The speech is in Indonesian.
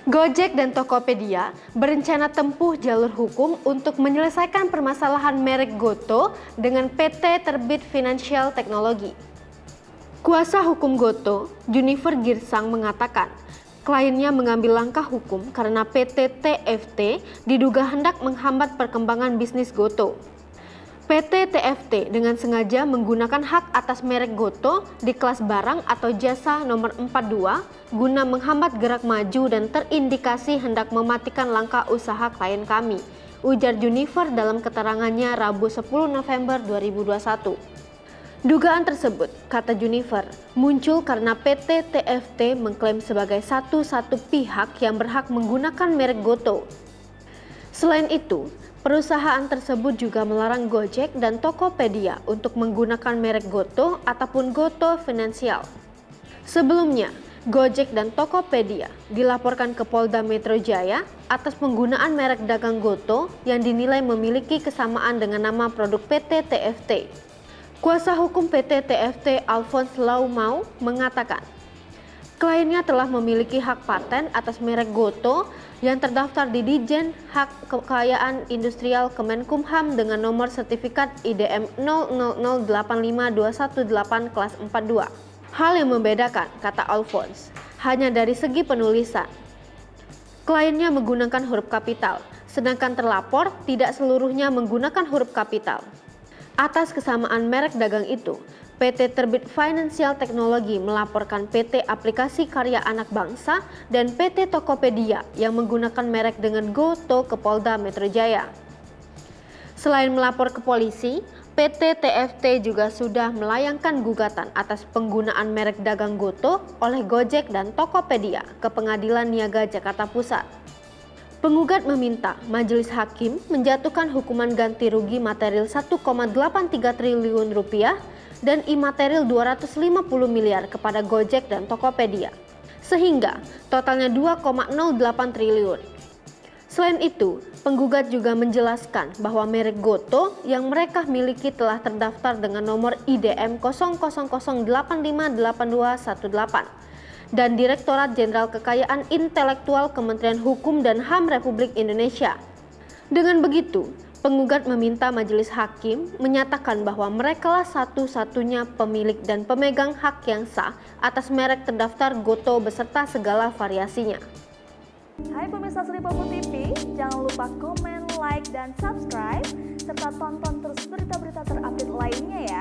Gojek dan Tokopedia berencana tempuh jalur hukum untuk menyelesaikan permasalahan merek Goto dengan PT Terbit Financial Technology. Kuasa hukum Goto, Junifer Girsang mengatakan, kliennya mengambil langkah hukum karena PT TFT diduga hendak menghambat perkembangan bisnis Goto. PT TFT dengan sengaja menggunakan hak atas merek Goto di kelas barang atau jasa nomor 42 guna menghambat gerak maju dan terindikasi hendak mematikan langkah usaha klien kami, ujar Junifer dalam keterangannya Rabu 10 November 2021. Dugaan tersebut, kata Junifer, muncul karena PT TFT mengklaim sebagai satu-satu pihak yang berhak menggunakan merek Goto. Selain itu, perusahaan tersebut juga melarang Gojek dan Tokopedia untuk menggunakan merek Goto ataupun Goto Financial. Sebelumnya, Gojek dan Tokopedia dilaporkan ke Polda Metro Jaya atas penggunaan merek dagang Goto yang dinilai memiliki kesamaan dengan nama produk PT TFT. Kuasa hukum PT TFT Alphonse Laumau mengatakan, kliennya telah memiliki hak paten atas merek Goto yang terdaftar di Ditjen Hak Kekayaan Industrial Kemenkumham dengan nomor sertifikat IDM 00085218 kelas 42. Hal yang membedakan, kata Alphonse, hanya dari segi penulisan. Kliennya menggunakan huruf kapital, sedangkan terlapor tidak seluruhnya menggunakan huruf kapital. Atas kesamaan merek dagang itu, PT Terbit Financial Technology melaporkan PT Aplikasi Karya Anak Bangsa dan PT Tokopedia yang menggunakan merek dengan Goto ke Polda Metro Jaya. Selain melapor ke polisi, PT TFT juga sudah melayangkan gugatan atas penggunaan merek dagang Goto oleh Gojek dan Tokopedia ke Pengadilan Niaga Jakarta Pusat. Penggugat meminta majelis hakim menjatuhkan hukuman ganti rugi material 1,83 triliun rupiah dan imaterial 250 miliar kepada Gojek dan Tokopedia, sehingga totalnya 2,08 triliun. Selain itu, penggugat juga menjelaskan bahwa merek Goto yang mereka miliki telah terdaftar dengan nomor IDM 0008582118 dan Direktorat Jenderal Kekayaan Intelektual Kementerian Hukum dan HAM Republik Indonesia. Dengan begitu, penggugat meminta majelis hakim menyatakan bahwa merekalah satu-satunya pemilik dan pemegang hak yang sah atas merek terdaftar Goto beserta segala variasinya. Hai pemirsa Sri Popo TV, jangan lupa komen, like, dan subscribe, serta tonton terus berita-berita terupdate lainnya ya.